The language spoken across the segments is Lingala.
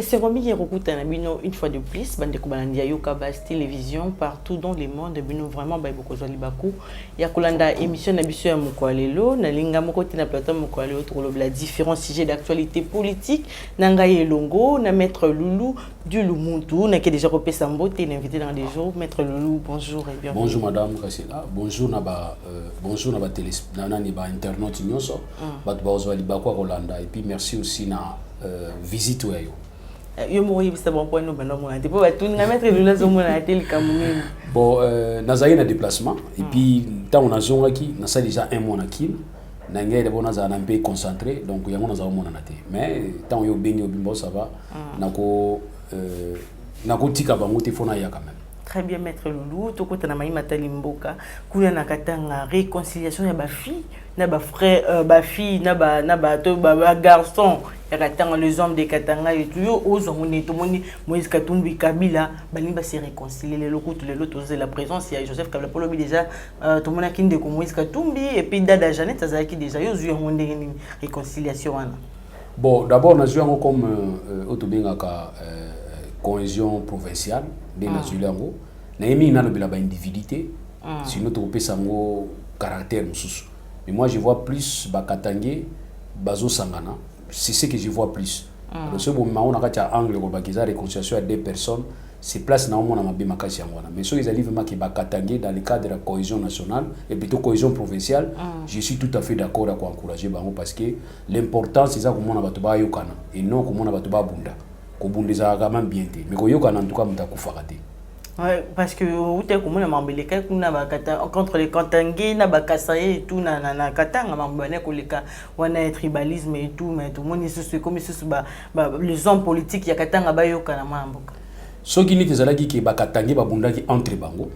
c'est comme une fois de plus, bande de Yoka Bas télévision partout dans le monde, bino vraiment beaucoup de libaku. Il y a kolanda émission n'habituée à Mokwalelo, na linga moko tina plateau Mokwalelo pour la différents sujets d'actualité politique. Nangaye Longo, na maître Loulou du Lumuntu, na qui déjà repé Sambote, invité dans des jours. Maître Loulou, bonjour et bienvenue. Bonjour Madame Kassela, bonjour naba télé, naba internaute nyonso, bat baozo libaku Rolanda et puis merci aussi na visite wayo. Yo moyi bisa bon point no bano mo ante po ba tout na mettre lula zo mo na télé kamuni. Bon nazaye na déplacement et puis tant on a zonga ki na ça déjà un mois na kin na ngé de bona za na mpe concentré donc yango na za mo na té mais tant yo bengi obimbo ça va nako tika bango te fona ya quand même. Très bien maître Loulou, to kota na mai matali mboka kuna na katanga réconciliation ya ba fille na ba frère ba fille na ba to ba garçon ya katanga les hommes de katanga et tout yo ozo moni to moni Moïse Katumbi Kabila balimba se réconcilier les locaux tous les autres la présence il y a Joseph Kabila Polo déjà to mona kinde ko Moïse Katumbi et puis Dada Janet azaki déjà yo zu monde ni réconciliation wana. Bon d'abord na zu comme otobenga ka cohésion provinciale de la Zulango na yemi na lobela ba individualité sinon to pesa ngo caractère mususu mais moi je vois plus ba katangé bazo sangana c'est ce que je vois plus le ce bon maona kacha angle ko ba kiza réconciliation à deux personnes c'est place na mona mabe makasi ngwana mais so ils arrivent ma ki ba katangé dans le cadre de la cohésion nationale et plutôt cohésion provinciale je suis tout à fait d'accord à encourager bango parce que l'important c'est ça ko mona bato ba yokana et non ko mona bato ba bunda ko bundeza quand même bien té mais ko yokana en tout cas mutakufa kate. Ouais, parce que où t'es comme on a mambeleka kuna bakata contre les Katangé na bakasaye et tout na katanga mambane koleka wana tribalisme et tout mais tout le monde c'est comme ça les hommes politiques ya katanga bayoka na mamboka. Soki ni tezalaki ke bakatangé babundaki entre bango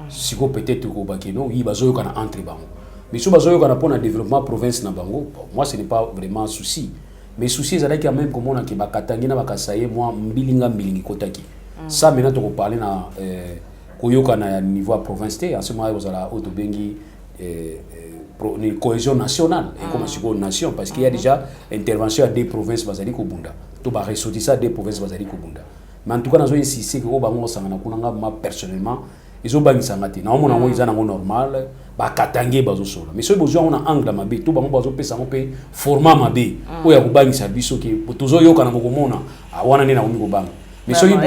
siko peut-être ko bakeno yi bazoyoka na entre bango mais so bazoyoka na pona développement province na bango moi ce n'est pas vraiment un souci mais souci ezalaki même comme on a ke bakatangé na bakasaye moi mbilinga kotaki. Ça maintenant on parler na koyoka na niveau province en ce moment vous allez autobengi une cohésion nationale et comme une nation parce qu'il y a déjà intervention à des provinces bazali ko bunda to ba ressortir ça des provinces bazali ko bunda mais en tout cas nazo insister que obango sangana kunanga ma personnellement ils ont bangisa ngati na omona ngo izana ngo normal ba katangé bazo sola mais so besoin on a angle mabe to bango bazo pesa ngo pe format mabe o ya kubangisa biso ke tozo yoka na ngo mona wana ni na omi ko banga mais soki bo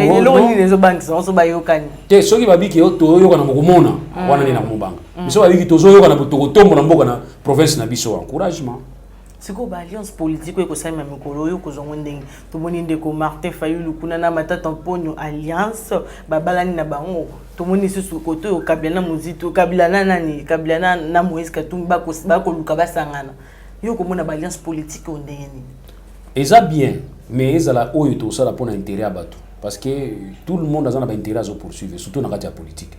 les banques sont bayokani te soki babiki to yoka na mokomona wana ni na mobanga mais soki babiki tozo yoka na botokotombo na mboka na province na biso encouragement siko ba alliance politique ko sa même ko yo ko zongo ndenge to moni ndeko Martin Fayulu kuna na matata mponyo alliance ba balani na bango to moni susu koto yo Kabila na muzito Kabila na nani Kabila na Moïse Katumbi ba ko luka basangana yo ko mona ba alliance politique o ndenge ni eza bien mais ezala oyo to sala pona intérêt à bato parce que tout le monde a un intérêt à poursuivre surtout dans la politique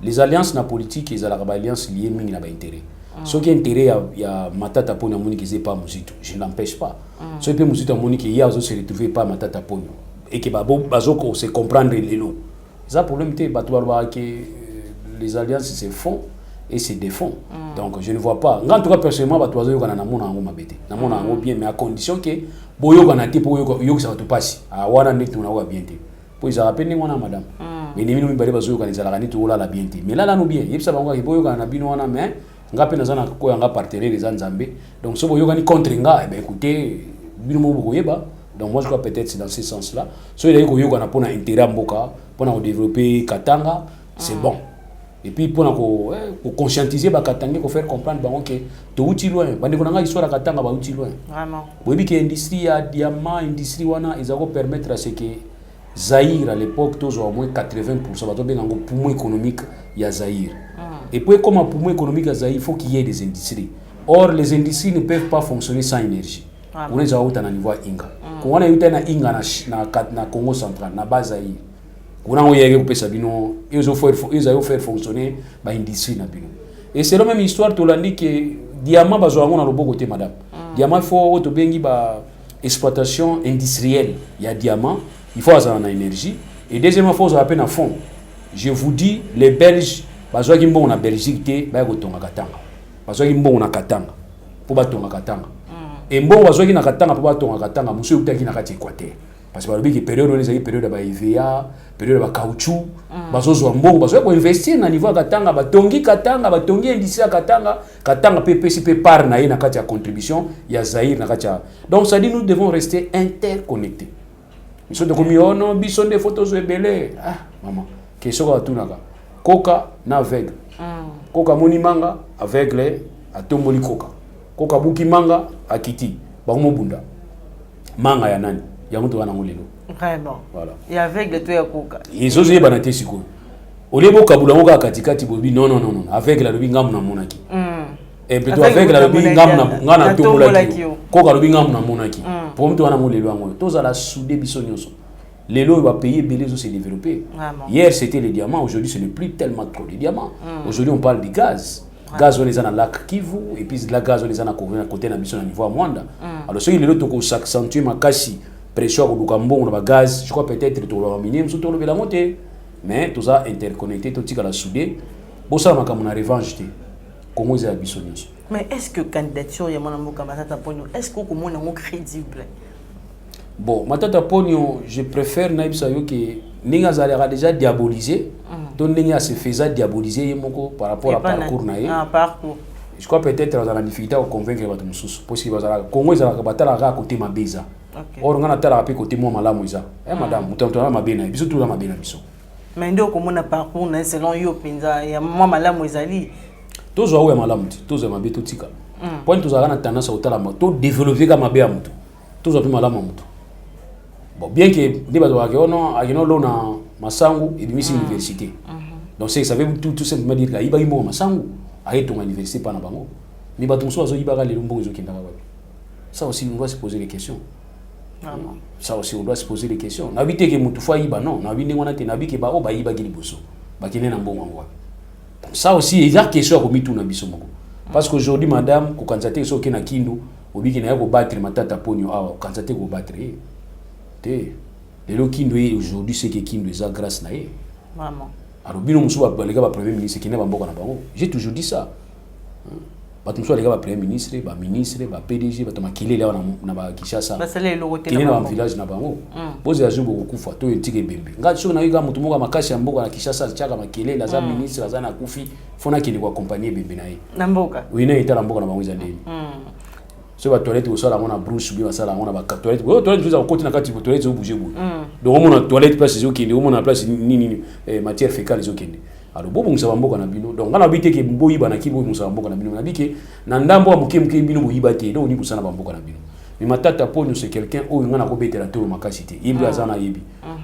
les alliances na politique ils ont la alliance liée mingi na ba intérêt ce qui est intérêt il y a matata pona moni qui c'est pas musito je n'empêche pas ce qui musito moni qui y a se retrouver pas matata pona et que bazo ko se comprendre les lots ça problème té bato ba que les alliances se font et se défont donc je ne vois pas en tout cas personnellement bato bazo yokana na mona ngo mabete na mona ngo bien mais à condition que boyokana te po yoko ça va tout passer a wana ndi tuna wa bien te po ils rappellent ngona madame mais ni minu bari bazo yokana zala kanito ola la bien te mais là no bien yebisa bango ke boyokana na bino wana mais ngape na zana ko yanga partenaire les nzambe donc so boyokani contre nga ben écoutez bino mo boyeba donc moi je crois peut-être c'est dans ce sens là so il y a ko yokana pona intérêt mboka pona développer Katanga c'est bon. Et puis pour conscientiser bakatangé ko faire comprendre bango que to uti loin bande ko nga histoire katanga ba uti loin vraiment bobi que industrie ya diamant industrie wana izako permettre à ce que Zaïre à l'époque tozo au moins 80% bato benga ngo poumon économique ya Zaïre et puis comme poumon économique ya Zaïre il faut qu'il y ait des industries or les industries ne peuvent pas fonctionner sans énergie on les a autant à niveau inga ko wana yuta na inga na Congo central na base Zaïre kuna ngo yeke kupesa bino ils ont fait fonctionner ba industrie na bino et c'est la même histoire to landi que diamant bazo ngona loboko te madame diamant faut to bengi ba exploitation industrielle ya diamant il faut avoir na énergie et deuxièmement faut avoir peine à fond je vous dis les Belges bazo ki mbongo na Belgique te ba ko tonga Katanga bazo ki mbongo na Katanga po ba tonga Katanga et mbongo bazo ki na Katanga po ba tonga Katanga muso utaki na kati Équateur parce que balobi que période on ezali période ba IVA période ba caoutchouc bazozwa mbongo bazoya ko investir na niveau katanga batongi indice katanga PPC pe par na na kati ya contribution ya Zaïre na kati ya donc ça dit nous devons rester interconnectés biso de komi ono biso de photos ebele maman question ka tunaka koka na aveugle koka moni manga aveugle atomboli koka buki manga akiti bakomo bunda manga ya nani ya mutu wana ngolelo vraiment voilà et avec le toya koka izo zo yeba na te siko olebo kabula ngoka katikati bobi non avec la lobi ngamu na monaki et plutôt avec la lobi ngamu na ngana tombola koka lobi ngamu na monaki pour mutu wana ngolelo ngo toza la soudé biso nyonso lelo va payer belé zo se développer hier c'était les diamants aujourd'hui ce n'est plus tellement trop les diamants aujourd'hui on parle du gaz gaz on est dans le lac Kivu et puis la gaz on est dans le côté na biso na niveau à Mwanda alors ce qui lelo toko s'accentuer makasi pression ko dukambo na gaz je crois peut-être to lo minier muso to lo bela monter mais tout ça interconnecté tout tika la soudé bo ça makamu na revanche te Congo za biso nyinshi. Mais est-ce que candidature ya mwana mboka Matata Ponyo est-ce que komona ngo crédible? Bon, Matata Ponyo, je préfère naibisa yo que ninga zalera déjà diabolisé to ninga se faisait diaboliser yemoko par rapport à parcours na ye. Parcours. Je crois peut-être dans la difficulté à convaincre les gens parce que bazala Congo ezala batala ka côté mabeza. Or ngana tala pe côté mo malamu iza. Madame, mutanto na mabena biso tout na mabena biso. Mais ndo komona parcours na selon yo penza ya mo malamu ezali. Tozo wa malamu ti, tozo mabe to tika. Point tozo na tendance à otala to développer ka mabe ya mutu. Tozo pe malamu mutu. Bon, bien que des bateaux à Géono, à Géono, l'on a Massangu et demi université. Donc, ça veut tout simplement dire qu'il y a un Massangu, à ton université, pas Nabango. Mais bateaux soit les Lumbo, ça aussi, on doit se poser des questions. Ça aussi, on doit se poser des questions. N'habitez que Moutoufa Iba, non, n'habitez qu'on a été n'habitez que Bao, Baïba Giliboso, Bakine Nambon. Ça aussi, il y a des questions à remettre dans Bissongo. Parce qu'aujourd'hui, madame, quand on s'attend sur Kenakindo, au bikin à battre Matata Ponyo, quand on s'attend à battre. Les gens qui nous aujourd'hui, c'est que qui nous a grâce à eux. Vraiment. Alors, bien, nous les gars, premier ministre qui n'est pas bon. J'ai toujours dit ça. Les gars, premier ministre, ministre, PDG, qui est là dans Kinshasa. Qui est dans le village. Posez à Zubo Kufa, toi, tu es bébé. Regarde, si on a eu un mouton à Makashi, à Kinshasa, qui est là, la ministre, la Koufi, il faut qu'il ait accompagné bébé. Namboka. Oui, il est à Namboka. Sur la toilette au sol, on a brousse, bien ça, on a toilette. Toilette, vous avez côté na kati toilette au bouger. Donc on a toilette place les okende, on a place ni matière fécale les okende. Alors bon ça va mboka na bino. Donc on a habité que boyi bana ki boyi ça va mboka na bino. On a dit que na ndambo amuke bino boyi bate, donc ni busana ba mboka na bino. Mais Matata Ponyo c'est quelqu'un où on a robété la tolo makasité. Yimbi azana yebi.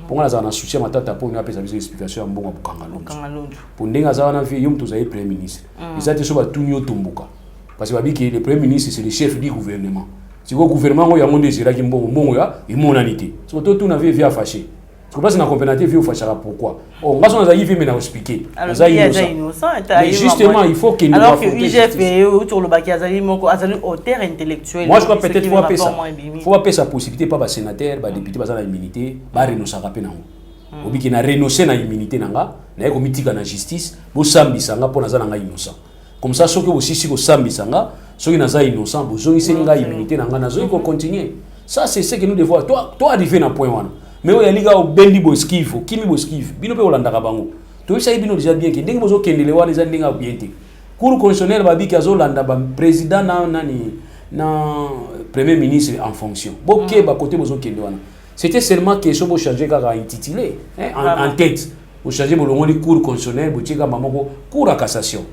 Pour on a soutien Matata Ponyo après sa explication à mbonga bukanga. Pour ndenga azana vie yom to zaye premier ministre. Ils étaient sur ba tunyo tumbuka. Parce que le Premier ministre, c'est le chef du gouvernement. Si le gouvernement a un monde qui est une monanité. C'est tout le monde vient fâché. C'est parce que la compétence vient fâcher. Pourquoi? On va nous expliquer. Mais justement, il faut qu'il nous alors que l'IGF est autour de la hauteur intellectuelle. Moi, je crois peut-être qu'il faut appeler ça. Il faut appeler sa possibilité, pas les sénateurs, les députés, les immunités, les renoncer à la Obi qui na renoncer à l'immunité, na comité de la justice, pour sambi sanga pour na innocent. Comme ça, ceux qui aussi si au sambi sanga, ceux qui n'ont innocent, besoin de s'engager immunité, n'anga ils vont continuer. Ça c'est ce que nous devons. Toi arriver à point one. Mais il y a les gars au bendi boskivo, kimi boskivo, bino pe olanda kabango. Toi ça bino déjà bien que ndenge bozo kendele wa les ndenge bien. Cour constitutionnel ba bi kazo landa ba président na premier ministre en fonction. Boké ba côté bozo kende wana. C'était seulement question pour changer ka intitulé en tête. Pour changer bolongo li cour constitutionnel, botika mamoko cour à cassation.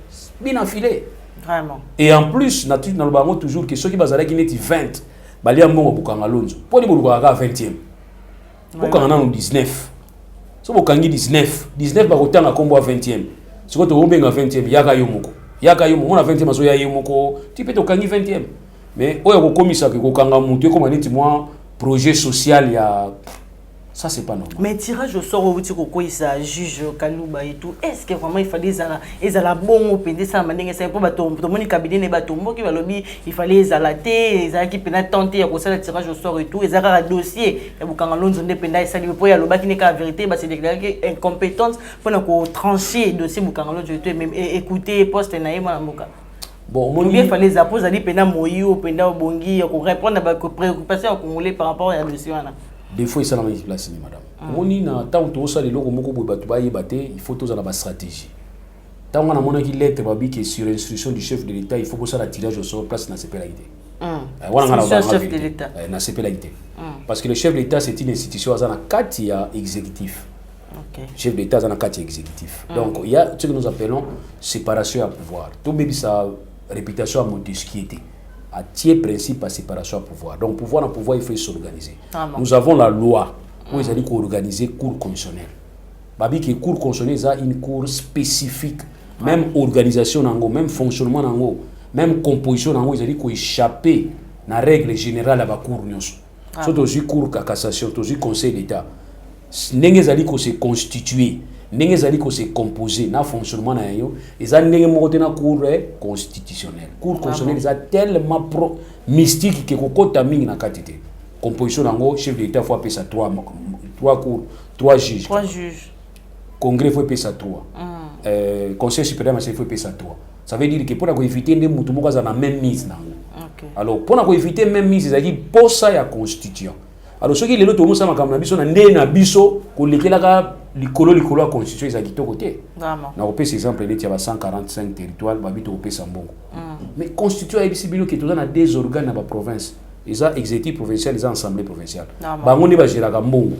Bien affilé. Vraiment. Et en plus, dans le bango toujours que ceux qui basent qui n'est 20, bali a mongo bukanga lonzo. Pour les bukanga 20e. Bukanga na 19. So bukangi 19 ba kotanga kombo 20e. Siko to ombenga 20e yaka yomoko. Yaka yomoko na 20e maso ya yomoko. Tu peux to kangi 20e. Mais oya ko komisa ke kokanga mutu ko maniti moi projet social ya. Ça c'est pas normal. Mais tirage au sort où tu connais ça juge Kalouba et tout. Est-ce que vraiment il fallait ça bon au PD ça mandingue c'est pour bateau mon cabinet ne bateau qui va lobby il fallait zalater ça qui peut tenter à cause le tirage au sort et tout et un dossier et vous quand l'on zone dépendant ça lui pour y loba qui n'est qu'à vérité bah c'est déclaré incompétence pour nous trancher dossier vous quand l'on je même écouter poste na yema mboka. Bon, mon bien fallait zapposer ali pendant moyo pendant bongi pour répondre à vos préoccupations congolais par rapport à dossier là. des fois ça la place ni madame moni na tant to ça les loko moko boy batu ba yebate il faut tous la stratégie tant on a mona ki lettre babi qui sur instruction du chef de l'état il faut que ça la tirage au sort place na CPLAIT c'est le chef de l'état na CPLAIT parce que le chef de l'état c'est une institution à kati ya exécutif. Okay. Chef d'État dans le cadre exécutif. Donc il y a ce que nous appelons séparation à pouvoir. Tout même sa réputation à Montesquieu à tiers principe à séparation à pouvoir. Donc pouvoir il faut s'organiser. Nous avons la loi où ils allaient organiser cours constitutionnel. Babi que cours constitutionnel a une cour spécifique, même organisation nango, même fonctionnement nango, même composition nango, ils allaient échapper na règle générale à la cour nyos. Surtout aussi cour cassation, aussi conseil d'État. Ndenge zali ko se constituer ndenge zali ko se composer na fonctionnement na yo eza ndenge moko te na cour constitutionnelle est tellement mystique que kokota mingi na katite composition nango chef de l'état faut appeler ça 3 cours 3 juges congrès faut appeler ça 3 conseil supérieur il faut appeler ça 3 ça veut dire que pour éviter ndenge mutu moko za na même mise nango alors pour éviter même mise ezali posa ya constitution. Alors ce qui est là tout le monde sait que biso na ndé na biso ko lekelaka likolo a constitution za kitoko te. Vraiment. Na opé exemple il y a 145 territoires babito opé sambongo. Mais constitution a bisi bilo que tout dans des organes na ba province. Ils ont exécutif provincial, ils ont assemblée provinciale. Bango ne ba géraka mbongo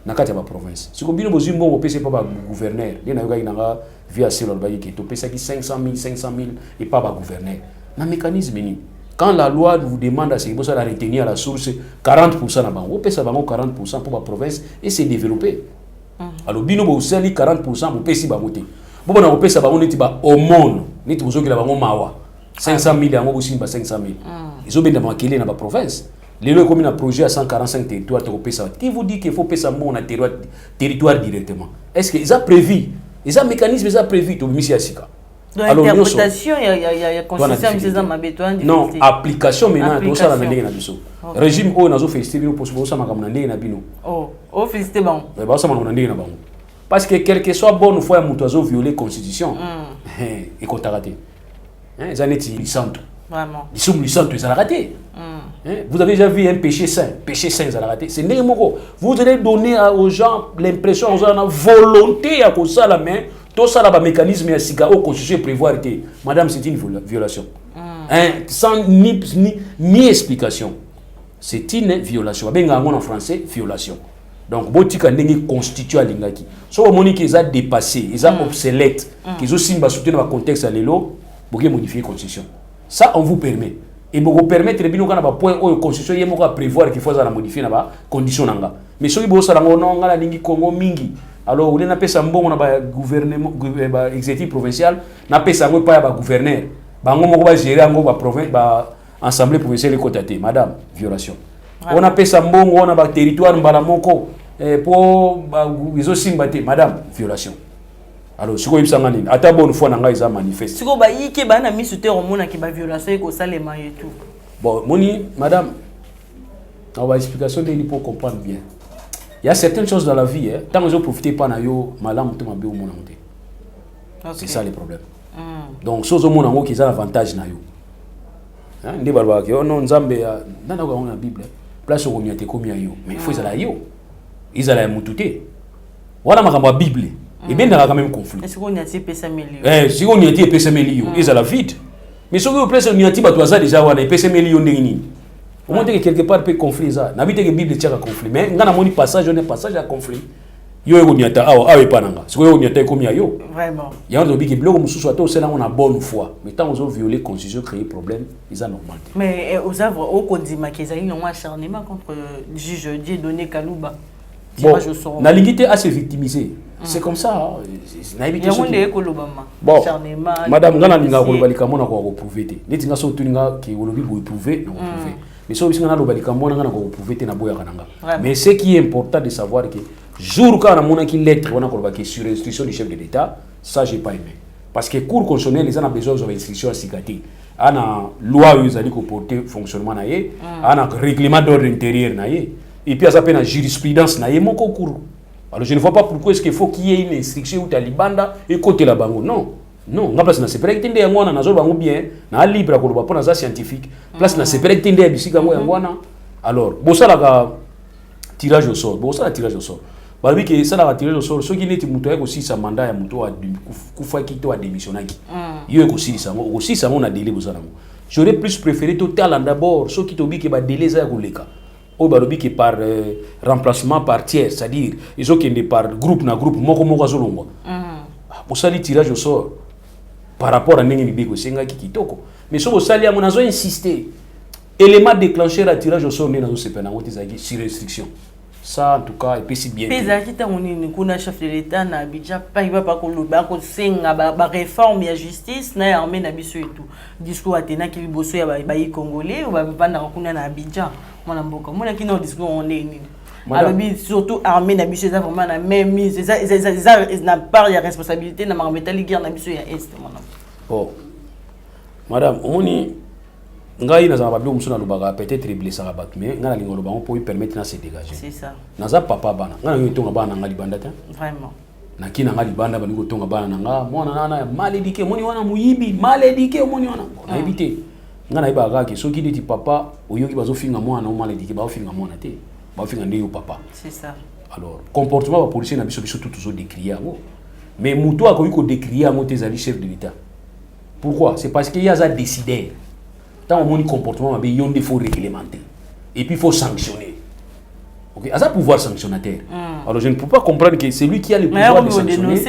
na kati ya ba province. Si ko bino bozu mbongo opé c'est pas ba gouverneur. Bien na yoka inanga via selon ba ki to pesa ki 500 000 et pas ba gouverneur. Na mécanisme ni quand la loi vous demande à ce que ça la retenir à la source 40% na bango, pesa bango 40% pour la province et se développer. Alors bino bo sali 40% pour pesi bango te. Bo na ko pesa bango neti ba omone, neti bozo ki la bango mawa. 500 000 yango bo simba 500 000. Ils ont bien makele na ba province. Les lois comme un projet à 145 territoires to pesa. Qui vous dit qu'il faut pesa mon na territoire directement? Est-ce que ils a prévu? Ils a mécanisme ils a prévu to misi asika. Alors interprétation il y a constitution dans ma béton non application maintenant tout ça la ndenge na biso régime o nazo féliciter bino pour ça makamna ndenge na bino oh féliciter bon ba ça makamna ndenge na bango parce que quel que soit bonne fois mutu azo violer constitution et ko taraté ils en est lisanto vraiment ils sont lisanto ils ont raté vous avez déjà vu un péché saint ils ont raté c'est ndenge moko vous allez donner aux gens l'impression aux gens volonté à ko ça la main. Tout ça, le mécanisme est si au constitution prévoir que madame, c'est une violation. Sans ni explication. C'est une violation. En français, violation. Donc, botika n'est constitué à l'ingaki. Soit on dit qu'ils ont dépassé, ils ont obsolète, qu'ils ont aussi soutenu dans le contexte à l'élo, pour modifier la constitution. Ça, on vous permet. Et pour vous permettre de bien au point où la constitution est prévoir qu'il faut modifier la condition. Mais si vous avez non, la lingi Congo mingi. Alors, on a pesa mbongo na ba gouvernement ba exécutif provincial, na pesa ngo pa ba gouverneur. Ba ngo moko ba gérer ngo ba province ba assemblée provinciale kotate. Madame, violation. On a pesa mbongo on a ba territoire mbala moko pour ba izo simbate. Madame, violation. Alors, siko yibsanga nini? Ata bonne fois na nga isa manifeste. Siko ba yike ba na misute romona ki ba violation ko salema et tout. Bon, moni madame, on va explication de pour comprendre bien. Il y a certaines choses dans la vie, tant que vous ne profitez pas de yo, malam to mabe ou monanté. C'est ça le problème. Donc, si vous avez qui ont l'avantage na yo. Ndi balwa ke non nzambe na ko na Bible. Place où on y a te komi yo, mais il faut ça la yo. Ils allaient mututé. Voilà ma Bible. Et bien dans quand même conflit. Est-ce qu'on y a ti pesa million? Si on y a ti pesa million, ils allaient vite. Mais si vous place on y a ti ba toza déjà wana pesa million ndengini. Au moins que quelque part peut conflit ça. N'habite que Bible tient à conflit. Mais ngana moni passage on est passage à conflit. Yo ego nyata awe pananga. Siko yo nyata komi yo. Vraiment. Ya on dit que bloko mususu ato c'est là on a bonne foi. Mais tant on violer constitution créer problème, ils a normal. Mais aux œuvres au condima qu'ils a eu un acharnement contre juge Dieudonné Kalouba. Bon, na lingité à se victimiser. C'est comme ça. N'habite que bon, madame ngana linga ko balika mona ko prouver te. Neti nga so tuninga ki olobi ko prouver, non prouver. Mais so bisinga na lo balika mona ngana ko prouver te na boya kananga. Mais ce qui est important de savoir que jour quand on a qui lettre on a ko ba que sur instruction du chef de l'État, ça j'ai pas aimé. Parce que cour constitutionnelle ils ont besoin de instruction à sikati. Ana loi ils allaient ko porter fonctionnement na yé, ana règlement d'ordre intérieur na yé. Et puis, ça s'appelle la jurisprudence. Alors, je ne vois pas pourquoi est-ce qu'il faut qu'il y ait une instruction où tu as libanda et côté la bango. Non. Non. On a place na se prétendre à moi, na zolo bango bien, na libre à koloba pour na scientifique. Place na se prétendre à bisika ngo yangwana. Alors, bossa la tirage au sort bon ça la tirage au sort balobi ke ça la tirage au sort soki neti muto ya kosisa mandat ya muto wa kufaki to wa démissionnaki yo ekosilisa ngo okosisa ngo na délai bozana ngo j'aurais plus préféré to tala d'abord soki to bi ke ba délai za ya koleka o balobi ke par remplacement par tiers c'est-à-dire ils ont kende par groupe na groupe moko azolongwa bosali tirage au sort par rapport à ndenge libeko sengaki kitoko mais so bosali amonazo insister élément déclencheur à tirage au sort n'est dans ce pénal sur restriction ça en tout cas et puis si bien pesa kita onini kuna chef de l'état na Abidjan pa iba pa koloba ko senga ba réforme ya justice na armée na biso et tout discours atena ki liboso ya ba congolais ou ba panda kuna na Abidjan mona mboka mona kino discours on est nini alors surtout armée na biso ça vraiment na même mise ça na part ya responsabilité na mametali guerre na biso ya est mona bon madame omoni ngai na zamba bilo musuna lobaka peut-être blessé rabat mais ngana lingo lobango pour lui permettre na se dégager c'est ça naza papa bana ngana yo tonga bana ngali banda ta vraiment na kina ngali banda bani ko tonga bana nga mwana nana mal éduqué moni wana muyibi mal éduqué moni wana na éviter ngana iba ga ke soki dit papa oyoki bazo finga mwana mal éduqué ba finga mwana te ba finga ndeyo papa c'est ça alors comportement ba policier na biso tout toujours décrier ngo mais muto akoyi ko décrier ngo te zali chef de l'état pourquoi c'est parce qu'il y a ça décidé. Tant au comportement, il y a des faut réglementer. Et puis il faut sanctionner. Ok, à ça pouvoir sanctionnateur. Alors je ne peux pas comprendre que c'est lui qui a le pouvoir de sanctionner.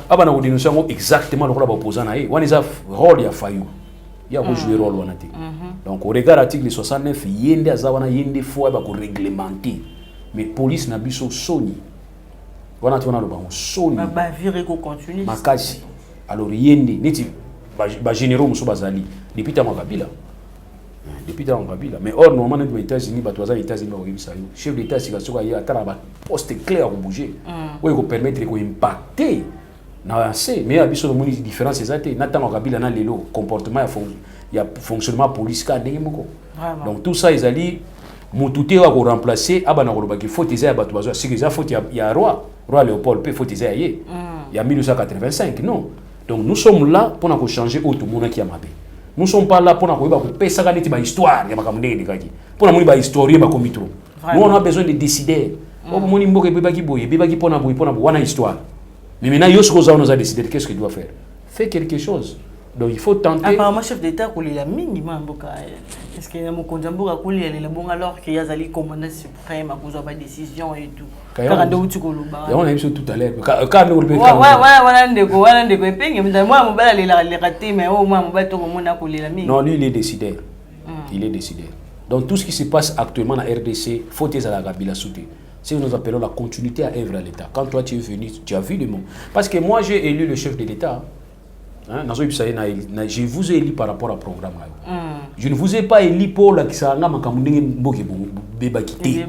Ah bah on dénonce exactement le rôle de l'opposant. On est à rôle il y a failli. Il y a jouer rôle on a dit. Donc au regard l'article 69, il y a des azawana, il y a des fois pour réglementer. Mais police n'a plus soni. On a tourné le banc soni. Bah virer qu'on continue. Makasi. Alors il y a des neti ba généraux muso bazali depuis ta Kabila. Depuis dans Kabila mais or normalement dans les États-Unis ba toza États-Unis ba kobisa yo chef d'état sika soka ya tala ba poste clair ko bouger ou ko permettre ko impacter na assez mais abiso no moni différence exacte na tanga Kabila na lelo comportement ya fonctionnement police ka ndenge moko donc tout ça ils ali mututé wa ko remplacer abana ko lobaki faute ya bato bazo sika ya faute ya roi Léopold pe faute ya ye ya 1985 non. Donc nous sommes là pour nous changer autre monde qui a mabé. Nous sommes pas là pour nous faire ça quand il histoire ya makamundé ndikaki. Pour nous ba historien ba komitro. Nous on a besoin de décider. Au moni mboka bebaki boye, bebaki pona boye wana histoire. Mais maintenant yosko za on a décidé qu'est-ce qu'il doit faire. Faire quelque chose. Donc il faut tenter. Apparemment chef d'état ko la mingi mboka. Est-ce que na mokonza mboka ko la bon alors que yazali commandant suprême à cause de ba décision et tout. Quand on a vu tout à l'heure. Quand nous le non, lui il est décidé. Il est décidé. Donc tout ce qui se passe actuellement à RDC, faut que la Kabila soutient. Si nous appelons la continuité à œuvre à l'État. Quand toi tu es venu, tu as vu le monde. Parce que moi j'ai élu le chef de l'État. Je vous ai élu par rapport au programme. Je ne vous ai pas élu pour la Kisanga Makamunding Bebakité.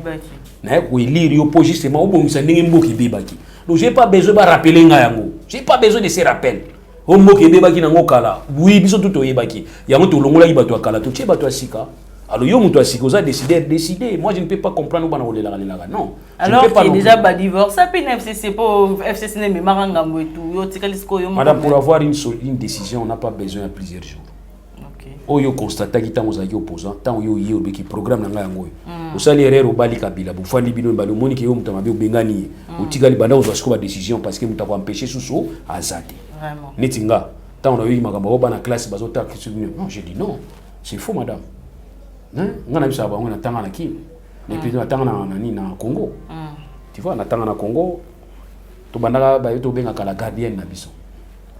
Donc j'ai pas besoin de rappeler ngayango. J'ai pas besoin de ces rappels. Homo kebebaki nango kala. Oui, biso tout oyebaki. Yango to longola ibato kala to che bato asika. Alors yo muto asika oza décider. Moi je ne peux pas comprendre bana olela lela. Non. Alors qu'il y a déjà ba divorce, ça peut FCC pour FCC ne maranga mo et tout. Yo tikalisko yo. Madame, pour avoir une décision, on n'a pas besoin de plusieurs jours. Oyo constate ki tango za opposant tango yo yé obeki programme nanga yango osali erreur obali Kabila bu fandi bino balo moni ke yo mutama be bengani otikali banda ozwa ba décision parce que mutako empêcher susu azate vraiment netinga tango na yo makambo ba na classe bazota non j'ai dit non c'est faux madame hein ngana bisa ba ngona tanga na ki et puis na tanga na nani na Congo tu vois na tanga na Congo to bandaka ba yo to benga kala gardienne na biso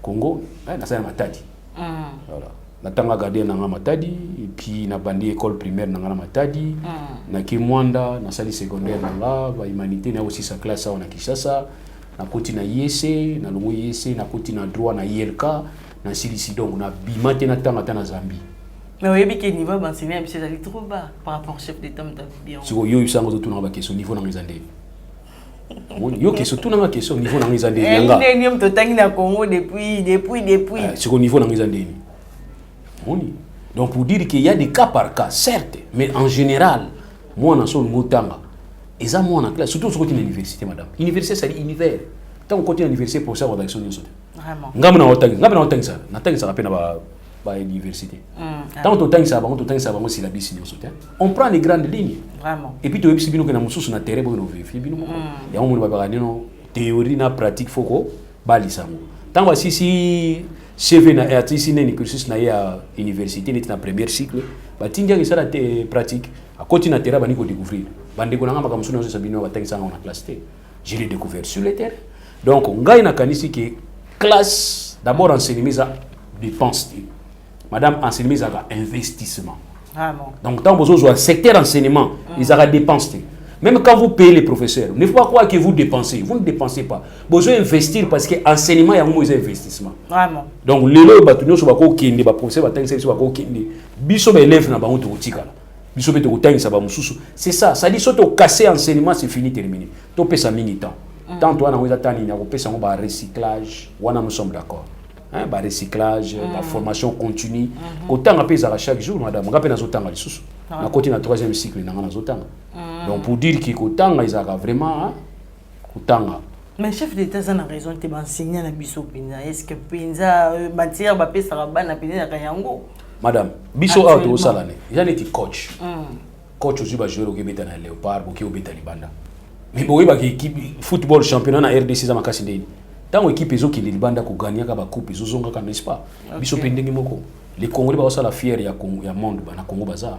Congo na sa matadi voilà natanga gardien na Matadi et puis na bandi école primaire na Matadi na Kimwanda na sali secondaire na ba humanité na aussi sa classe na Kinshasa na koti na IEC na longo IEC na koti na droit na ILK na silisi donc na bimate na tanga na Zambie mais oui bi ke niveau d'enseignement bi c'est trop bas par rapport au chef d'état bien siko yo yusango to tuna ba question niveau na ngizande yo question tuna ba question niveau na ngizande yanga ni mto tangi na Congo depuis siko niveau na ngizande donc pour dire qu'il y a des cas par cas, certes, mais en général, moi en son motanga, et ça moi en classe, surtout sur côté de l'université, madame. Université c'est l'univers. Tant qu'on côté de l'université pour ça on va action une sorte. Vraiment. Ngam na otang ça. Na tang ça rappelle à l'université. Tant que tu as un syllabus, on prend les grandes lignes. Vraiment. Et puis tu as aussi bien que nous sommes sur le terrain pour nous vérifier. Et on va dire théorie na pratique faut que balisango. Tant que si CV na artiste na cursus na ya université na premier cycle, ba tinga que ça la pratique à côté na terrain ba ni ko découvrir. Bande ko na ngamba kamsuna zo sabino ba tangisa na classe T. Je l'ai découvert sur le terrain. Donc ngai na kanisi que classe d'abord enseignement ça dépense. Madame enseignement ça investissement. Vraiment. Donc tant que vous avez secteur enseignement, ils ont dépensé. Même quand vous payez les professeurs, ne faut pas croire que vous dépensez. Vous ne dépensez pas. Vous devez investir parce que l'enseignement est un investissement. Vraiment. Donc, les gens qui sont les professeurs qui sont les élèves c'est ça. Ça dit que casser l'enseignement, c'est fini, terminé. Tu peux ça temps. Tant toi, on a recyclage. Nous sommes d'accord. Bah recyclage, la formation continue. Autant on paye à chaque jour, madame. On a payé autant les sous. On continue le troisième cycle, on a autant. Donc pour dire qu'il autant ils ont vraiment autant. Mais chef d'État ça a raison de m'enseigner na biso pinza. Est-ce que pinza matière ba pesa ba na pinza kayango? Madame, biso a to sala ne. Il y a des coach. Coach aussi ba jouer au Québec na Léopard, au Beta Libanda. Mais bon, il ba équipe football championnat na RDC za makasi ndeni. Tant équipe ezo ki Libanda ko gagner ka ba coupe ezo zonga ka n'est-ce pas? Biso pendenge moko. Les Congolais ba osala fier ya Congo ya monde ba na Congo baza.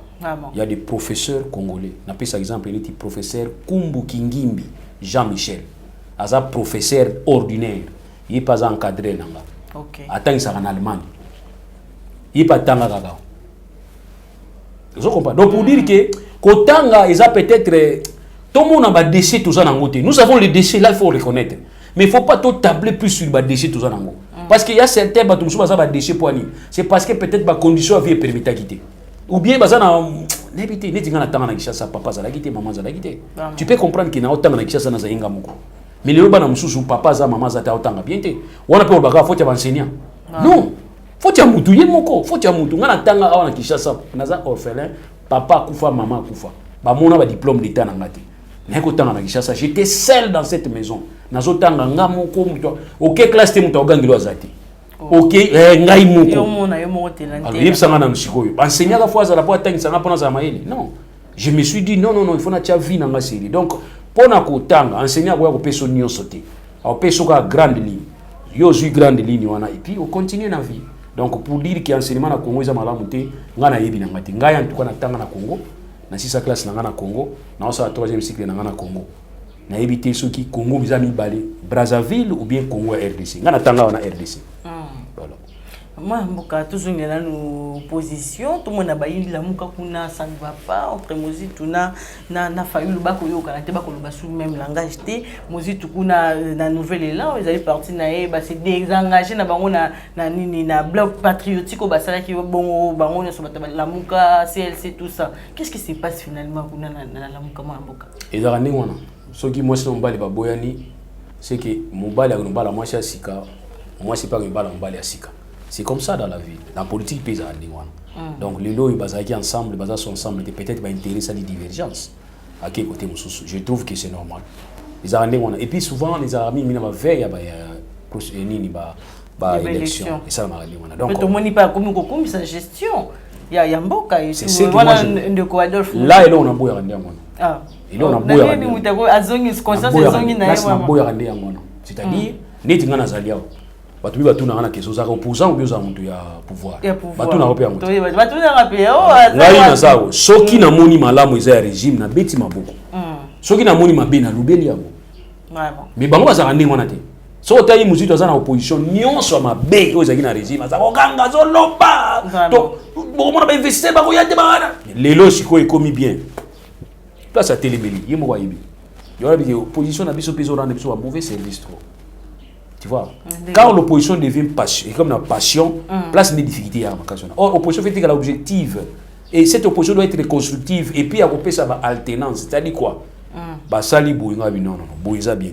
Il y a des professeurs congolais. Na pesa exemple il est professeur Kumbu Kingimbi Jean-Michel. Aza professeur ordinaire. Il pas encadré nanga. OK. Attends ça en Allemagne. Il pas tanga kaka. Vous comprenez? Donc pour dire que Kotanga ils a peut-être tout le monde a des déchets tout ça dans côté. Nous avons les déchets là il faut reconnaître. Mais il ne faut pas tout tabler plus sur les déchets tout ça dans côté. Parce qu'il y a certains bateaux qui ont des déchets pour aller. C'est parce que peut-être la condition de vie permet de quitter. Ou bien tu peux comprendre qu'il y a autant de choses dans les gens. Mais les gens papa za maman za ta autant bien te. On a pas le faut enseignant. Non. Faut que mutu ye moko, faut que mutu ngana tanga awana Kinshasa naza orphelin, papa kufa maman kufa. Ba mona ba diplôme d'état na ngati. Neko tanga na Kinshasa, j'étais seul dans cette maison. Nazo tanga ngamoko mutu. OK classe te mutu ogangilo azati. OK ngai moko. Yo mona yo moko telante. Alors yeb sanga na msikoyo. Enseignant la fois za la po tanga sanga pona za maeli. Non. Je me suis dit non il faut na tia vie na ngasiri. Donc pona ko tanga enseignant ko peso nyo sauter. Au peso ka grande ligne. Yo suis grande ligne wana et puis on continue na vie. Donc pour dire que l'enseignement na Congo est malamu te ngana yebi na ngati ngaya en tout cas na tanga na Congo na 6e classe na ngana Congo na osa 3e cycle na ngana Congo na yebi te ceux qui Congo bizami balé Brazzaville ou bien Congo RDC ngana tanga na RDC. Voilà. Moi mboka toujours ngena nos positions tout monde abayindi la muka kuna ça ne va pas entre mozi tuna na fayulu bako yo kana te bako lo basu même langage te mozi tukuna na nouvelle élan ils allaient partir na ba se désengager na bango na nini na bloc patriotique au basala ki bongo bango na so la muka CLC tout ça qu'est-ce qui se passe finalement kuna na la muka mboka et dans l'année wana ceux qui moi sont mbali ba boyani c'est que mobali ya mbala moi c'est sika moi c'est pas mbala mbali ya sika. C'est comme ça dans la vie. Dans la politique paysanne. Donc les lois ils sont ensemble, ils sont ensemble, peut-être va intéresser à des divergences. À quel côté je trouve que c'est normal. Et puis souvent les amis ils veillent à l'élection. Et ça m'a dit donc mais tout le monde n'est pas comme sa gestion. Il y a mboka c'est ce que moi là et là on a beau rendre ah. Et là on a beau c'est-à-dire neti ngana zalia. Batu batu na keso za opposant ou bien za muntu ya pouvoir. Batu na opéra muntu. Batu na rapé oh. Ngai na sawo soki na moni malamu eza ya régime na beti maboko. Soki na moni mabe na lubeli yango. Vraiment. Mais bango bazaka ndenge wana te. So tayi muzito aza na opposition nyonso mabe oyo zaki na régime aza kokanga zo loba. To bomona ba investir ba ko yate bana. Lelo siko ekomi bien. Place à téléméli yemo wa yibi. Yora bi opposition na biso peso rendre biso un mauvais service trop. Tu vois, quand l'opposition devient passion, comme la passion, place des difficultés à l'occasion. Or, l'opposition fait qu'elle a l'objectif. Et cette opposition doit être constructive. Et puis, à couper ça va alternance. C'est-à-dire quoi? Bah, sali boy, non, boy, bien.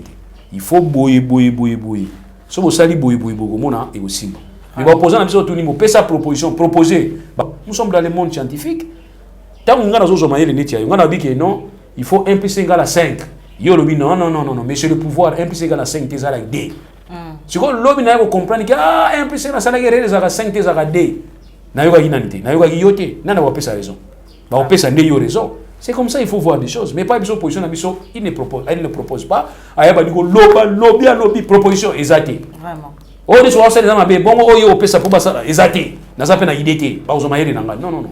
Il faut boy. Si vous sali boy, mona et aussi. Mais l'opposition a besoin de tout niveau. Payer sa proposition, proposer. Nous sommes dans le monde scientifique. Tant qu'on a nos hommes, on a dit que non, il faut 1 plus 1 égale à 5. Yo le non, mais c'est le pouvoir 1 plus 1 égale à 5, c'est avec D. Si vous comprendre que 1 plus 1 égale à 5, c'est avec D. nayoka kinanité nayoka kiyoté nana va pesa raison va pesa ndeyo raison. C'est comme ça il faut voir des choses mais pas une position d'ambition il ne propose pas ayaba diko lobby proposition exacte vraiment on est sur ça les amabe bongo oyo pesa pour basa exacte na ça pena idée ba uzoma yele nanga non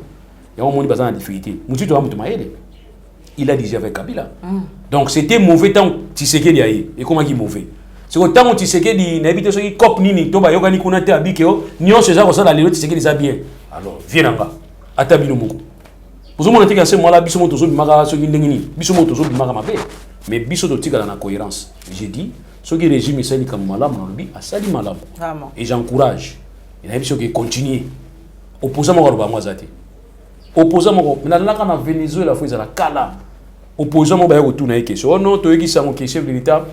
ya on moni bazana difficulté mututo wa mutu maele il a déjà avec Kabila donc c'était mauvais temps Tshisekedi aye et comment qui mauvais c'est que tant Tshisekedi na habite so ki cop nini to ba yoka ni kuna te abikeo nyonso za ko sala lelo Tshisekedi za bien alors viens nanga atabino moko vous avez dit que c'est moi là, biso moto zo bimaka so kindengini, biso moto zo bimaka mabe. Mais biso do tika na cohérence. J'ai dit, ce qui régime sali comme malam na lobi, asali malam. Vraiment. Et j'encourage. Il y a biso qui continuer. Opposant mo ba moi zati. Opposant mo na na Venezuela fo ezala kala. Opposant mo ba yo tuna eke. So non to yeki sango ke chef de l'état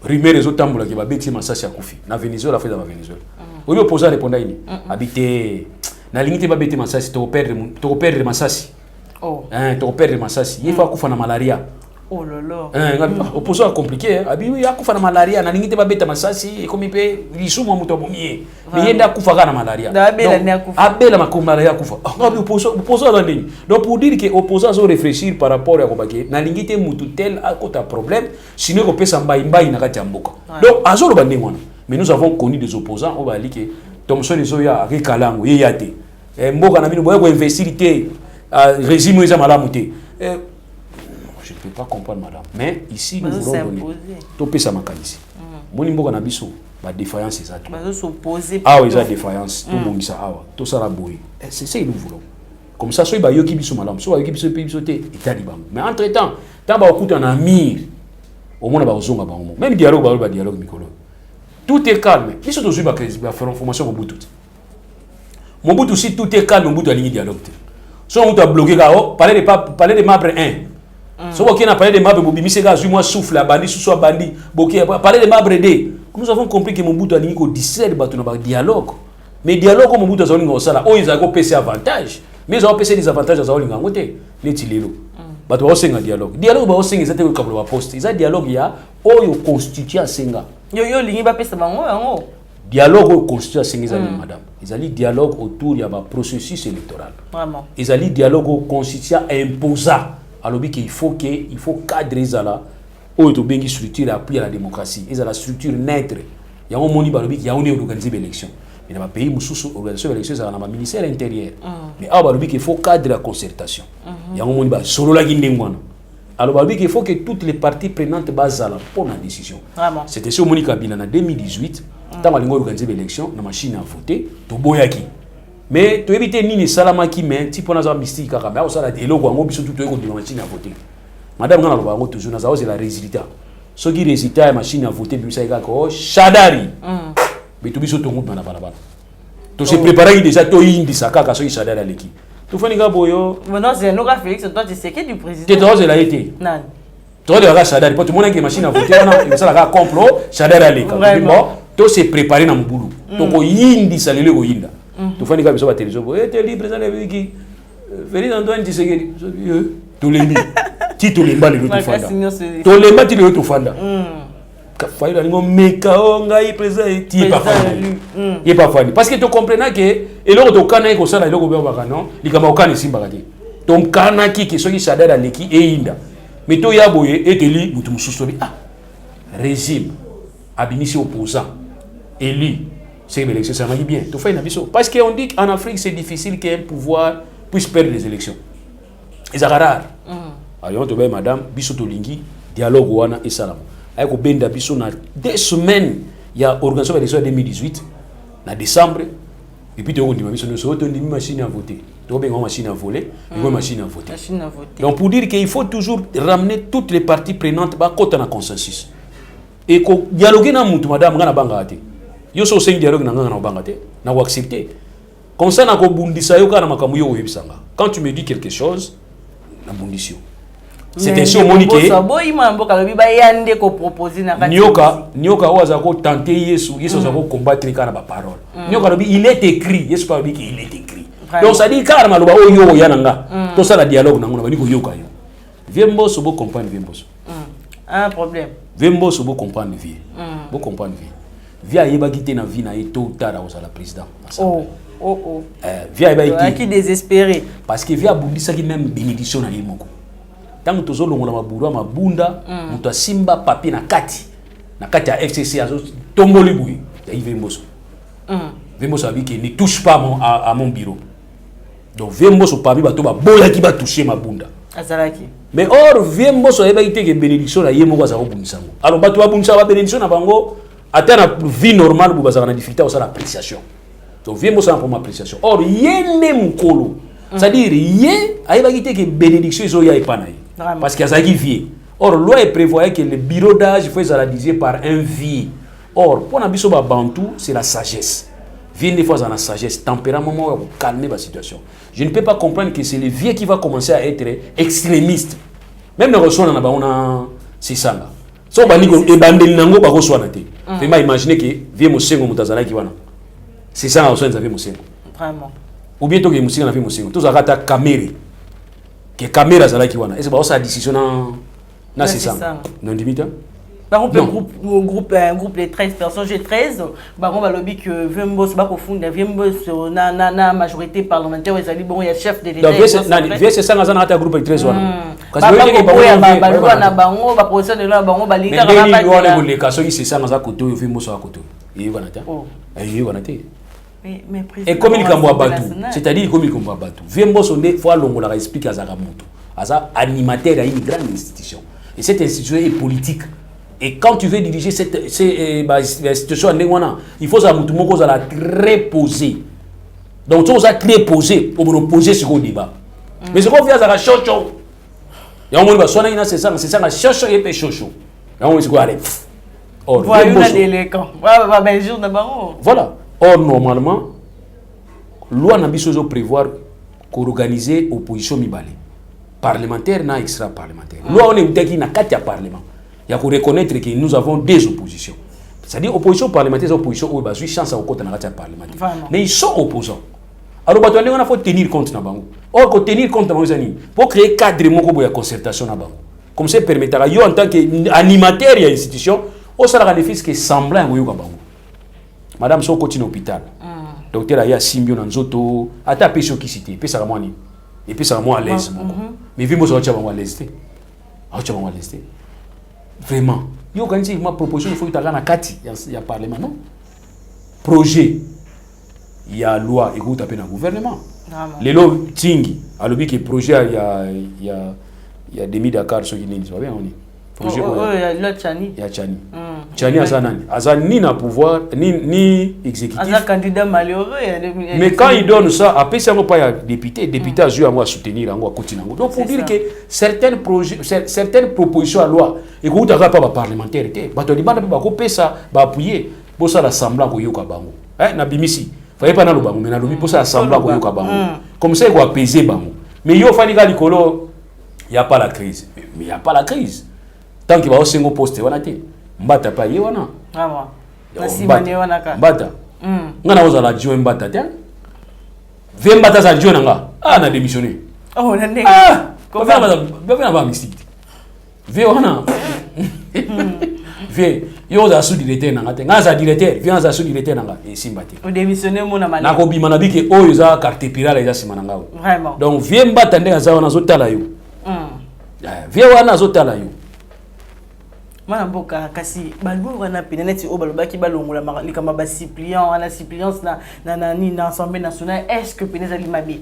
rimer les autres tambola ke ba beti masasi ya kufi. Na Venezuela fo ezala Venezuela. Oyo opposant répondre ini. Habité na limite ba beti masasi to perdre masasi. Oh. Tu opères de Massassi. Il faut qu'on fasse malaria. Oh là là. Opposant compliqué. Abi il y a qu'on fasse malaria. Na lingite ba beta Massassi et comme il peut lisuma muto bomie. Mais yenda kufa kana malaria. Abela makum malaria kufa. Abi opposant la ligne. Donc pour dire que opposant zo réfléchir par rapport à kobake na lingite mutu tel a kota problème sinon ko pesa mbai na kati mboka. Donc azolo bande mwana. Mais nous avons connu des opposants au bali que Thomson Ezoya Rikalango yeyate. Mboka na bino boya ko investir té régime est malamu te. Je ne peux pas comprendre madame. Mais ici nous voulons donner. Topé ça makanisi. Moni mboka na biso ba défaillance ça tout. Ba s'opposer. Ah oui, ça défaillance. Tout bon ça ah. Tout ça la boy. C'est ça nous voulons. Comme ça so ba yoki biso malamu. So ba yoki biso te itali bango. Mais entre-temps, ta ba okuta na mir. Au moins ba ozonga bango. Même dialogue ba dialogue mikolo. Tout est calme. Biso to ba faire information Mobutu. Mobutu si tout est calme, Mobutu a ligne dialogue. Si on a bloqué, parler de marbre 1. Si on a parlé de marbre, moi souffle, bandi, sous bandi, parler de marbre 2. Nous avons compris que Mobutu a dit qu'il 17 dialogue. Mais dialogue, comme Mobutu a dit que ils ont PC avantage. Mais ils ont PC des avantages à Zaolinga. Les Tilelo. Ils ont un dialogue. Dialogue, ils ont un poste. Ils ont un dialogue, il y a un constitué à Senga. Yo, l'ingé va PC bango. Dialogue constitué à Senga, madame. Ils ont un dialogue autour du processus électoral. Vraiment. Ils ont un dialogue constitué imposant. Alors il faut cadrer ça là. Où est une structure appuyée à la démocratie. Ils ont la structure neutre. Il y a un monde qui a organisé l'élection. Mais dans le pays, l'organisation de l'élection, c'est le ministère intérieur. Mais il faut cadrer la concertation. Il y a un monde qui solo la guindé. Alors il faut que toutes les parties prenantes basent à la bonne décision. C'était ce Monica Kabila en 2018. Tant que organisé l'élection, la machine a voté, to boyaki. Mais tu évites ni salama qui mais tu prends un mystique car ben ça la dialogue en biso tout la machine a voté. Madame on a toujours na c'est la résultat. Ce qui résultat la machine a voté puis ça est ko Shadari. Mais tu biso to ngou na bala. Tu se préparer déjà to indi sakaka so Shadari aleki. Tu fais nga boyo. Maintenant c'est nous Félix toi tu sais que du président. Tu dois la été. Non. Tu dois la Shadari pour tout le monde qui machine a voté on ça la complot Shadari aleki. Bon, tu se préparer na mbulu. To ko indi salele ko yinda. Tu fais une sur la télévision, tu es libre, qui Félix Antoine Tshisekedi, tu l'es mis. Tu te l'es pas le retour fanda. Tu l'es pas tu le retour fanda. Faille la lingo mekaonga i président tu es pas fan. Il est pas fan parce que tu comprends que et là tu kana ko sala iloko be bakano, likama okana simba kati. Donc kana ki ke soki Shadari aleki e inda. Mais to ya boye et te li mutu mususobi ah. Régime abinisi opposant élu. C'est une élection, ça m'a dit bien. Tout fait une abysso. Parce qu'on dit qu'en Afrique, c'est difficile qu'un pouvoir puisse perdre les élections. Et c'est rare. Alors, on te madame, biso tolingi, dialogue ouana et salam. Avec au benda biso, na 2 semaines, il y a organisation de l'élection en 2018, en décembre, et puis on dit, nous avons une machine à voter. Tu as une machine à voler, une machine à voter. Donc, pour dire qu'il faut toujours ramener toutes les parties prenantes à côté d'un consensus. Et que dialoguer dans le madame, on a bangate. Yo so seng dialogue na ngana bangate na ko accepter comme ça na ko bundisa yo kana makamu yo yebisanga quand tu me dis quelque chose na bundisio c'est ainsi au monique ça boy mambo ka bi ba yande ko proposer na kati nyoka waza ko tenter yesu za ko combattre kana ba parole nyoka lobi il est écrit yesu pas bi que il est écrit donc ça dit kana maloba o yo yananga to ça la dialogue na ngona ba ni ko yoka yo viembo so bo comprendre viembo un problème viembo so bo comprendre vie bo comprendre vie via yeba quitté na vie na et tôt ou tard à la président. Oh Oh. Via Ebaïti. Qui désespéré. Parce que via Bundisa qui même bénédiction à Yemoko. Tant que tu as longola mabura mabunda, muta simba papier na kati ya FCC azo tomboli boui. Il Vemboso. Vemboso a dit qu'il ne touche pas à mon bureau. Donc Vemboso parmi bato ba boya qui va toucher ma bunda. Azalaki. Mais or Vemboso a été que bénédiction à Yemoko za Bundisa. Alors bato ba Bundisa ba bénédiction na bango atteindre la vie normale bu bazana difficulté au ça l'appréciation. Donc Vemboso pour ma appréciation. Or yene mukolo. C'est-à-dire yé a été que bénédiction iso ya epanaï. Parce qu'il y a vie. Or, la loi prévoyait que le bureau d'âge faut analyser par un vie. Or, pour la biso bantou, c'est la sagesse. Vie des fois dans la sagesse, tempérament pour calmer la situation. Je ne peux pas comprendre que c'est le vieux qui va commencer à être extrémiste. Même les ressources dans la c'est ça là. Si on va dire que bandel nango ba ressources na te. Vraiment imaginer que vieux mosengo mutazala qui wana. C'est ça ressources za vieux mosengo. Vraiment. Ou bien to que mosengo na vieux mosengo. Tous arata caméra. Que caméra zala qui wana. Est-ce que ça décision na c'est ça. Non limite. Par exemple, un groupe de 13 personnes, j'ai 13. Par exemple, lobby que Vembos va confondre Vembos na majorité parlementaire, ils allaient bon, il y a chef de l'État. Donc vieux c'est ça dans un groupe de 13 wana. Parce que ba loi na bango, ba procès de loi bango, ba linga na ba. Mais loi les cas c'est ça dans un côté Vembos à côté. Et voilà ta. Et voilà ta. Et comme il kambo abatu, c'est-à-dire comme il kambo abatu. Vembos on est fois longola explique à Zagamoto. Asa animateur à une grande institution. Et cette institution est politique. Et quand tu veux diriger cette situation, il faut que ça très posé. Donc tu dois très posé pour nous poser sur le débat. Mais ce qu'on fait, c'est que chocho. Et on va dire c'est ça, chocho et chocho. Et on va dire allez. Voilà. Or normalement, loi n'a pas prévoir qu'organiser opposition mibale. Parlementaire na extra parlementaire. Loi on est qui na quatre parlement. Il y a qu'on reconnaître que nous avons des oppositions. C'est-à-dire opposition parlementaire, opposition où il y a chance à côté de la parlementaire. Mais ils sont opposants. Alors il faut tenir compte na bango. Or ko tenir compte na bango pour créer cadre moko boya concertation na bango. Comme ça permettra yo en tant qu'animateur de l'institution, au salaire des fils qui semblant yo ka bango. Madame so continue hôpital. Docteur aya simbio na nzoto, ata peso ki cité, pesa moi ni. Et puis ça moi à l'aise moko. Mais vimo so cha bango à l'aise. Ah cha bango à l'aise. Vraiment. Il y a une proposition, il faut que tu aies un kati, il y a parlement, non? Projet, il y a loi, il y a un gouvernement. Les lois tingi, alors que projet, il y a des mis Dakar, ceux qui ne disent pas bien, on est. Projet, il y a Tchani. Il y a Tchani. Tchani a ni na pouvoir, ni exécutif. Il y a un candidat malheureux. Mais quand il donne ça, après ça, on pas un député a joué à soutenir, à continuer. Donc, pour dire que certaines propositions à loi, et que vous n'avez pas de parlementaire, vous n'avez pas ça, appuyer pour ça l'Assemblée pour Yoka Bango. Na bimisi, il ne faut pas na bango, mais na lobi pour ça l'Assemblée pour Yoka Bango. Comme ça, il faut apaiser Bango. Mais il faut faire l'écolo, il n'y a pas la crise. Mais il n'y a pas la crise. Tant qu'il va au single poste, on a été. Mbata pa yewana. Ah bon. Na simane wana ka. Mbata. Ngana oza la joie mbata tiens. Ve mbata za joie nanga. Ah na démissionné. Oh na ne. Ah. Comment va mystique. Ve wana. Ve yo za sous-directeur nanga te. Nga za directeur, viens za sous-directeur nanga et simbati. O démissionné mo na mali. Na ko bima na biki oyo za carte pirale za simana ngao. Vraiment. Donc vie mbata ndenga za wana zo tala yo. Vie wana zo tala yo. Mana boka kasi balbo wana penaneti o balobaki balongola likama ba suppliant ana suppliance na l'Assemblée nationale, est-ce que peneza limabe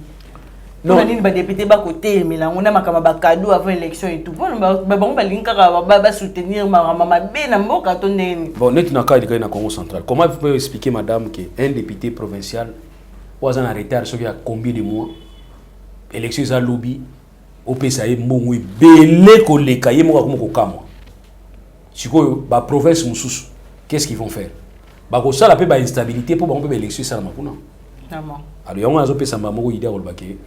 non nini ba député ba côté mais là on a makama ba cadeau avant élection et tout bon ba bon ba linka ba soutenir mama be na mboka to neni. Bon net na cas de Congo central, comment vous pouvez expliquer madame que un député provincial was en retard sur il y a combien de mois élection za lobby au PSA mbongo belé ko leka yemo ko ko kamwa. Si la province Moussous, qu'est-ce qu'ils vont faire? Ça la instabilité pour l'élection ça alors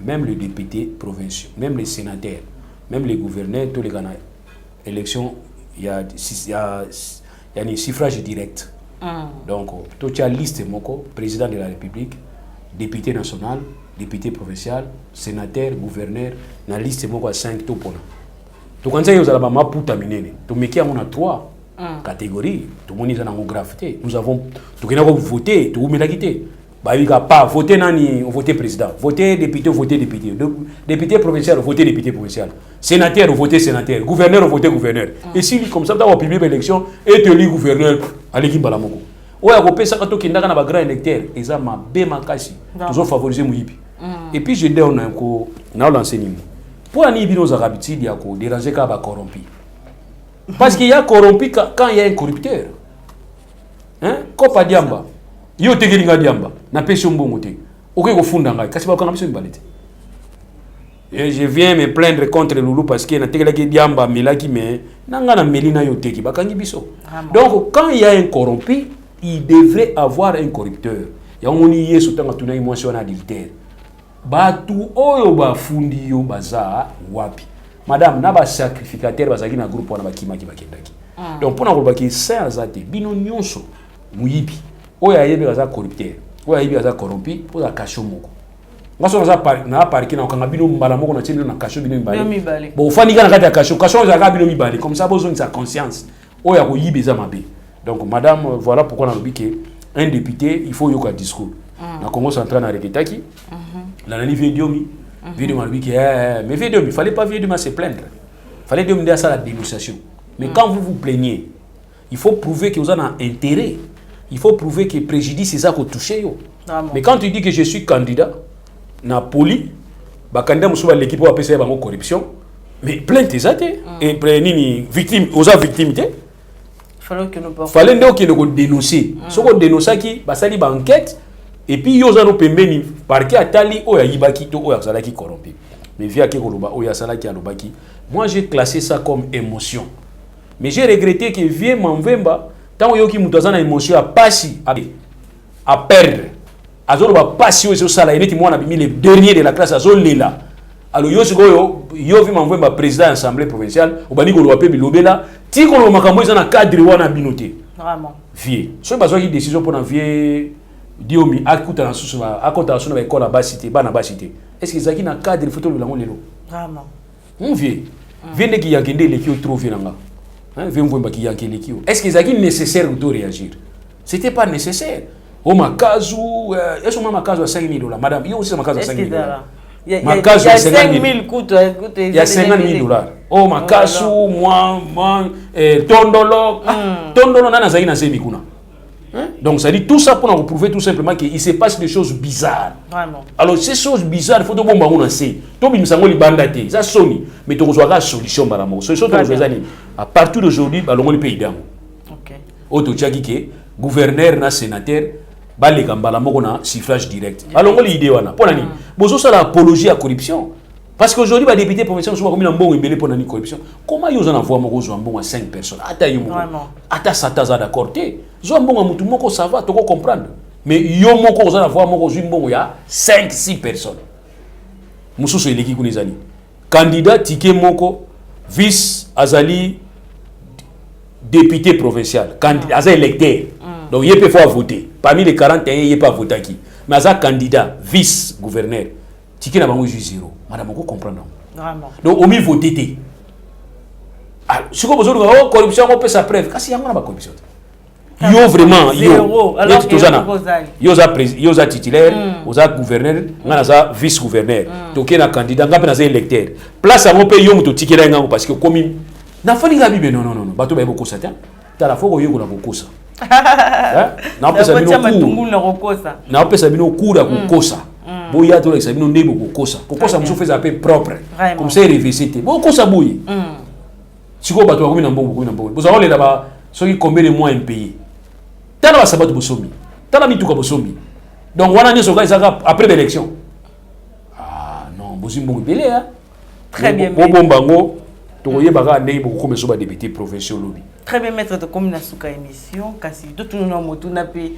même les députés provinciaux, même les sénateurs, même les gouverneurs, tous les Ghana, élection il y a un suffrage direct. Donc tout y a liste moko président de la République, député national, député provincial, sénateur, gouverneur, na liste moko à 5 tout pour nous. Donc quand vous avez maputa minene, to meki on a 3 catégories, tout le monde est en gravité. Nous avons tout voté, tout le monde a quitté. Bah, pas voter nani, voter président, voter député, député provincial, voter député provincial, sénateur, voter sénateur, gouverneur, voter gouverneur. Et si comme ça, dans la publique élection, et te lit gouverneur, allez qui balamoko. Ouais, à côté ça quand tu n'as pas grand électeur, et ça m'a bien makasi, toujours favoriser Mouyipi. Et puis je dis on a encore, on l'enseignement. Pour un ibino zarabiti, il y a quoi déranger quand va corrompu. Parce qu'il y a corrompu quand il y a un corrupteur. Hein? Kopa diamba. Yo tegelinga diamba. Na pesi mbongo te. Oké ko funda ngai. Kasi ba ko ngamiso mbalete. Et je viens me plaindre contre Loulou parce que na tegelaki diamba melaki mais nanga na melina yo teki bakangi biso. Donc quand il y a un corrompu, il devrait avoir un corrupteur. Ya ngoni yesu tanga tuna emotion adultère. Batu oyo ba fundi yo baza wapi. Madame na ba sacrificateur bazaki na groupe wana bakimaki bakendaki. Donc pour na ko baki saint azate bino nyonso muyibi. Oya yebi baza corrupteur. Oya yebi baza corrompu pour la kasho moko. Ngaso na parki na okanga bino mbala moko na tshelo na kasho bino mbali. Bon fani kana kati ya kasho za ka bino mibali comme ça besoin de sa conscience. Oya ko yibi za mabe. Donc madame voilà pourquoi na lobi que un député il faut yoka discours. Na Congo central na reketaki. La nani Védiomi. Védiomi a dit que mais Védiomi, il fallait pas Védiomi se plaindre. Il fallait demander à ça la dénonciation. Mais quand vous vous plaignez, il faut prouver que vous avez un intérêt. Il faut prouver que le préjudice c'est ça que vous touchez. Mais quand tu dis que je suis candidat, na poli, bah candidat monsieur l'équipe va passer par corruption, mais plainte c'est ça et prenez victime, aux victimité. Fallait que nous dénoncer. Ce qu'on dénonce qui, bah ça dit bah enquête. Et puis, ils ont pembeni parquet à Tali, ou à Yibaki, ou à Salaki corrompu. Mais via Kekoloba, ou à Salaki Alobaki. Moi, j'ai classé ça comme émotion. Mais j'ai regretté que vieux Manvemba, tant que Yoki Moutazana émotion à passer, à perdre. À zone va passer au salaire, et moi, on a mis le dernier de la classe à zone là. Alors, Yoki Manvemba, président de l'Assemblée provinciale, ou Bani Goloape Bilobela, Tikolo Makambo, ils ont un cadre ou un binoté. Vraiment. Vieux. Ce n'est pas une décision pour un vieux. Diomi akuta na susu ba akota na susu na école ba cité ba na ba cité est-ce que zaki na cadre photo le lelo vraiment mon vieux viens qui yakende le qui trop vieux nga hein viens voir qui yakende qui est-ce que zaki nécessaire de réagir c'était pas nécessaire au makazu est-ce que makazu à 5 000 $, madame il y a aussi makazu à 5 000 $. Il y a 5 000 coûte il y a 50 000 $. Oh makazu moi tondolo na zaki na semi kuna. Donc ça dit tout ça pour nous prouver tout simplement qu'il se passe des choses bizarres. Vraiment. Alors ces choses bizarres, il faut que nous on sait. Tout le monde libandate, ça sonne, mais tu reçois la solution baramo. Solution à partir d'aujourd'hui, bah le pays d'amo. OK. Auto tchaki gouverneur na sénateur, ba les gambala moko na suffrage direct. Alors on l'idée wana. Pour nani? Bozo ça l'apologie à corruption. Parce qu'aujourd'hui, les députés provinciaux sont comme un bon embellé pour la corruption. Comment ils ont envoyé un bon à 5 personnes? Attends, ça t'a d'accord. Ils ont un bon à tout le monde, ça va, tu peux comprendre. Mais ils ont envoyé un bon à 5-6 personnes. Moussou c'est l'équipe qui est candidat Tike Moko, vice Azali, député provincial, candidat électeur. Donc il peut faire voter. Parmi les 41, il peut pas voter qui. Mais Azali candidat, vice gouverneur. Tiki n'a pas eu 0. Madame, vous comprenez. Vraiment. Donc, au mieux, vous dites. Si vous avez une corruption, on peut sa preuve. Qu'est-ce qu'il y a de corruption? Il y a vraiment. Il y a titulaire, il y a gouverneur, il y a vice-gouverneur. Donc, il y a un candidat, il y a un électeur. Place à mon pays, il y a un ticket parce que comme il n'a pas dit la Bible, non. Bateau, il y a beaucoup de ça. Tu as la fois où il y a beaucoup de ça. Non, pas ça. Non, pas ça. Boya to l'examen on nebo kokosa kokosa muso fait appel propre comme ça révisité kokosa boyi siko bato ba komina mbongo vous allez là-bas soki combien de mois impayé tala ba sabato bosomi tala mituka bosomi donc wana nyoso ka isaka après l'élection non bozi mbongo belé hein très bien bombango to yebaka ndei boko komeso ba député provincial lobby. Très bien, maître de commune suka émission kasi tout nous na moto na pe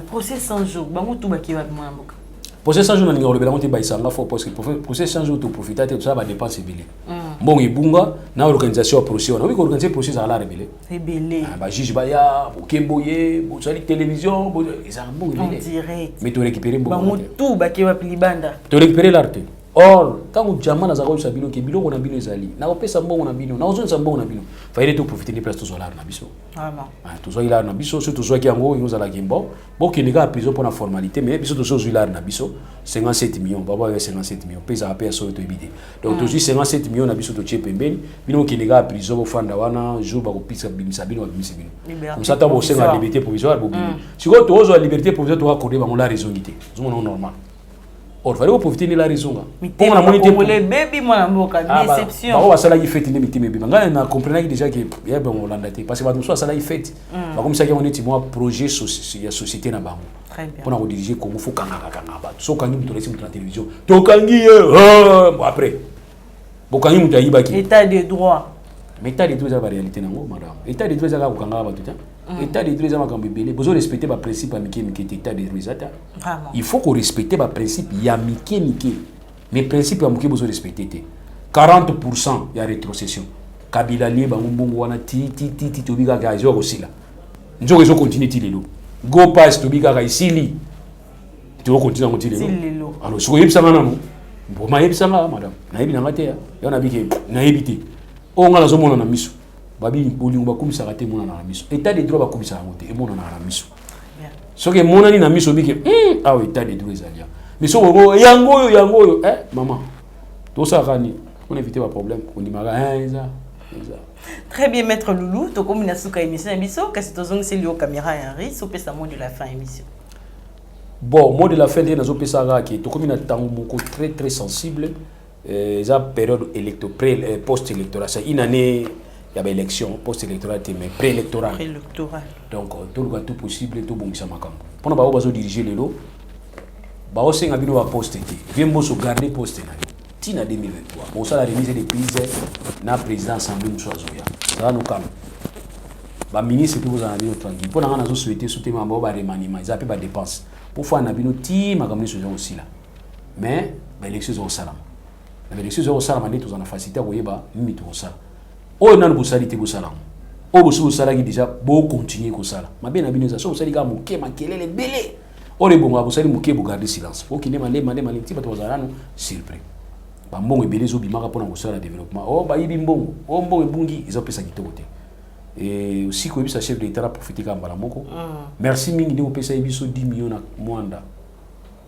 procès 100 jours bango tout ba ki ba mwamboka. Procès 100 jours, on a parce que procès 100 jours, tu profites de tout ça, va dépenser. Bon, il y a une organisation procès. On a vu qu'organiser le procès à la révélé. Révélé. Juge Baya, Kemboye, télévision, ils ont bon direct. Mais tu récupères beaucoup. Tout, tu récupères l'art. Or, quand on diamant dans un sabino qui bilo on a bino ezali, na opesa mbongo na bino, na ozon mbongo na bino. Fallait tout profiter des places tous là na biso. Vraiment. Ah, tout ça il a na biso, surtout soit qui ango nous ala kimbo. Bon qui les gars prison pour la formalité, mais biso tout ça là na biso, 57 millions, baba 57 millions, pesa à payer sur to ibide. Donc tout 57 millions na biso to chepe mbeni, bino qui les gars prison pour fanda wana, jour ba ko pisa bimisa bino bimisa bino. Comme ça ta bo senga liberté provisoire bo bino. Si ko to ozo liberté provisoire to accorder ba la raison gité. C'est normal. Or, il fallait profiter de la raison. Pour la monnaie, pour les bébés, moi, déception. On va salaire fait une petite bébé. On comprenait déjà que il y a bon l'andaté parce que va nous soit salaire fait. Comme ça on est moi projet société na bango. Très bien. Pour nous diriger comme faut kanga ba. So kangi mu tolesi mu la télévision. To kangi bon après. Bo kangi mu tayiba ki. État de droit. Mais état de droit c'est la réalité nango madame. État de droit c'est ka kanga ba tout temps. État de droit c'est makambo belé. Besoin respecter ba principe amike état de droit ça. Il faut qu'on respecte les principes. Il y a Mickey. Mais principes, il faut respecter. 40% il y a rétrocession. Kabila lié, wana ti tobiga gazo aussi là. Nous allons continuer tilelo. Go pass tobiga gaisili. Tu vas continuer tilelo. Alors, so yebisa ngana mo. Bo ma yebisa ngana madame. Na yebi na ngate ya. Yo na bike na yebite. O ngala zo mona na miso. Babi bolingo bakumisa kate mona na miso. État de droit bakumisa ngote e mona na miso. Ce que mon ami n'a mis au bique, ah oui, t'as des deux alliés. Mais ce que yango, maman, tout ça, on évite pas problème. On dit, très bien, maître Loulou, tu comme une souka émission, qu'est-ce que c'est lié caméra Henri, so pesa mot de la fin émission. Bon, mot de la fin, nazo pesa qui tu comme une temps très très sensible, ça période post-électorale, c'est une année. Il y a des élections post-électorales, mais pré-électorales. Donc, tout le tout possible, tout bon, ça m'a comme. Pendant que vous diriger les lots, vous avez un poste. Viens vous garder poste. Tina 2023. Bon, ça la remise des prises, na président assemblée nous soit zoya. Ça va nous calme. Ba ministre tout vous en avez tranquille. Pour nous nous souhaiter soutenir ma ba remaniement, ils appellent ba dépenses. Pour faire na bino ti ma comme nous aussi là. Mais ba élection au salam. La élection au salam, on est tous en facilité à voyer ba ni tout ça. Oh non vous salite vous salam. Oh vous sala qui déjà beau continuer ko sala. Ma bien abino ça so sali ga moké makelele belé. Oh les bon vous sali moké vous garder silence. Faut qu'il ne malé ti ba to zalano surpris. Ba mbongo belé zo bimaka pona ko sala développement. Oh ba yibi mbongo. Oh mbongo bungi ils ont pesa kitoko te. Et aussi ko yebisa chef de l'État profiter ka mbala moko. Merci mingi de pesa yibiso 10 millions na mwanda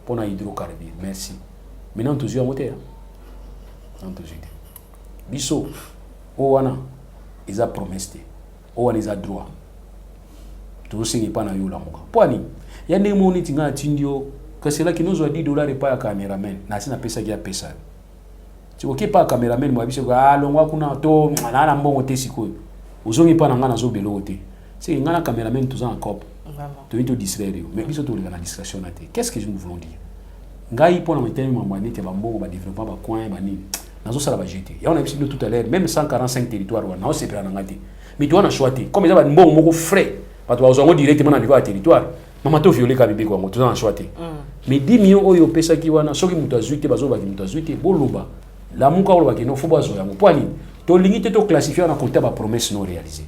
pona hydrocarbures. Merci. Maintenant toujours à monter. Hein. Toujours. Biso o wana eza promesse te o wana eza droit to sengi pa na yo la moka pwani ya ndenge moni tinga tindio kasela kinozo $10 pa ya cameraman na sina pesa kia pesa tiko ke pa cameraman mo abiso ga longwa kuna to na mbongo te sikoyo uzongi pa na ngana zo belo te c'est ngana cameraman tout ça en cop to vito distraire mais biso to na distraction na te qu'est-ce que nous voulons dire ngai pona metemi mamani te ba mbongo ba développement ba coin ba nini nazo sala ba jeter ya on a expliqué tout à l'heure même 145 territoires wana on separa ngati mais tu as choisi comme ça ba mbongo moko frais ba to bazongo directement na niveau ya territoire mama to violer ka bibe ko ngo tu as choisi mais 10 millions oyo pesa ki wana soki mutu azuite bazo ba ki mutu azuite boloba la muka oloba ki no fo bazo yango poani to limite to classifier na compter ba promesse non réalisée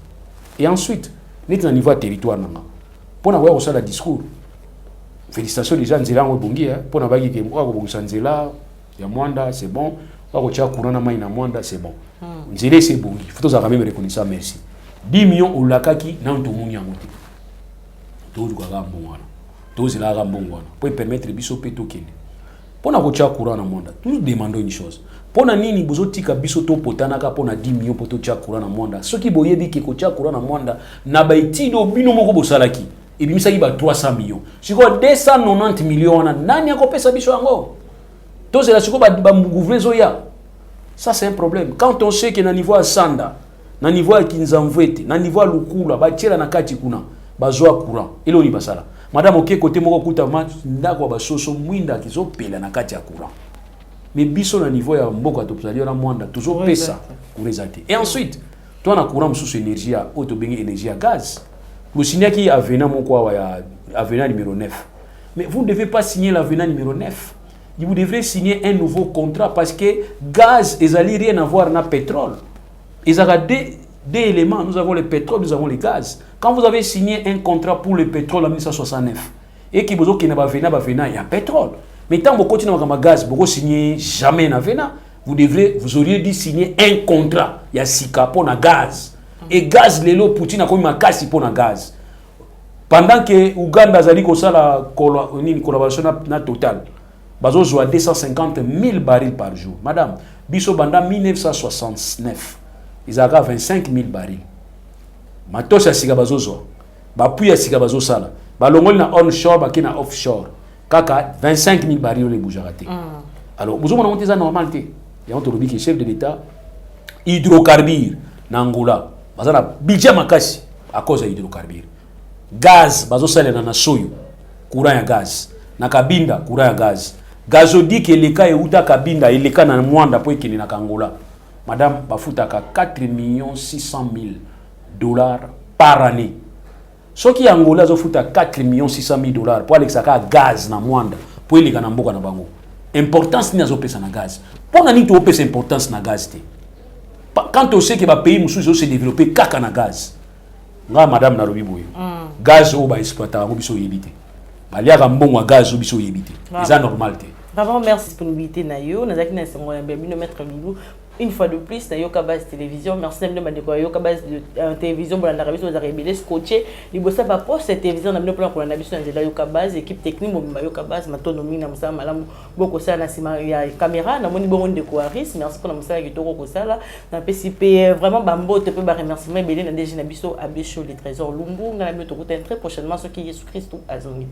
et ensuite net na niveau ya territoire nanga pona ko sala discours félicitations déjà nzela ngo bongi pona ba ki ke ko bongisa nzela ya mwanda c'est bon ko tia courant na mai na mwanda c'est bon nzela c'est bongi faut ça quand même reconnaître ça merci 10 millions au lakaki na to muni yango te to du ka mbongo wana to zela ka mbongo wana pour permettre biso pe to kende pona ko tia courant na mwanda nous demandons une chose pona nini bozotika biso to potana ka pona 10 millions pour to tia courant na mwanda soki boyebi ke ko tia courant na mwanda na baitido bino moko bosalaki et bimisa ki ba 300 millions siko 290 millions na nani akopesa biso yango to zela siko ba gouverner zoya. Ça c'est un problème. Quand on sait que na niveau à Sanda, na niveau à Kinzamvwete, na niveau à Lukula, ba tira na kati kuna, ba zoa courant. Elo ni basala. Madame OK côté moko kuta ma ndako ba soso mwinda kizo pela na kati ya courant. Mais biso na niveau ya mboka to psali na mwanda toujours pesa kurezate. Et ensuite, toi na courant mususu énergie ya auto bengi énergie à gaz. Vous signez qui avenant moko ya avenant numéro 9. Mais vous ne devez pas signer l'avenant numéro 9. Vous devrez signer un nouveau contrat parce que gaz et zali rien à voir na pétrole. Ils ont deux éléments, nous avons le pétrole, nous avons le gaz. Quand vous avez signé un contrat pour le pétrole en 1969 et qui vous dit qu'il n'y a pas il y a pétrole. Mais tant que vous continuez à gaz, vous signez jamais na vena, vous auriez dû signer un contrat. Il y a sika pour na gaz. Et gaz lelo Poutine a comme ma casse pour na gaz. Pendant que Ouganda zali ko sala collaboration na total. Bazo zoa 250 000 barils par jour. Madame, biso banda 1969. Ils avaient 25 000 barils. Matos ya sika bazo zoa. Bapuya ya sika bazo sala. Balongoli na onshore bakina offshore. Kaka 25 000 barils les bougeraté. Alors, vous avez monté ça normalité. Il y a un qui chef de l'État, hydrocarbures, Nangola. Vous avez un budget makasi à cause de l'hydrocarbures. Gaz, vous avez un soyo, courant à gaz. Na kabinda, courant à gaz. Gazodi que les cas est où ta kabinda et les cas dans le monde pour qu'il y ait Angola. Madame, bafutaka 4 600 000 dollars par année. Ce qui est Angola, ils foutent 4 600 000 dollars pour aller à gaz dans le monde pour aller à Mboka na bango. Importance ni azo pesa na gaz. Pour nani to pesa importance na gaz te. Quand on sait que ba pays mususu se développer kaka na gaz. Nga madame na robi boyo. Gaz o ba exploiter ngo biso yebite. Balia ka mbongo gaz o biso yebite. C'est normal te. Vraiment merci disponibilité na yo, nazaki na sengo na bino mettre Lulu. Une fois de plus, na yoka base télévision, merci de me dire yoka base de télévision pour la rabiso za rebelle scotché, li bossa ba poste télévision na bino pour la rabiso na yoka base équipe technique mo yoka base matonomi na musala malamu boko sala na sima ya caméra na moni bongo de Coaris, merci pour la musala kitoko ko sala na PCP vraiment bambo te pe ba remerciement belé na DG na biso abecho les trésors Lumbu ngala biso to très prochainement ce qui est Jésus Christ azongite.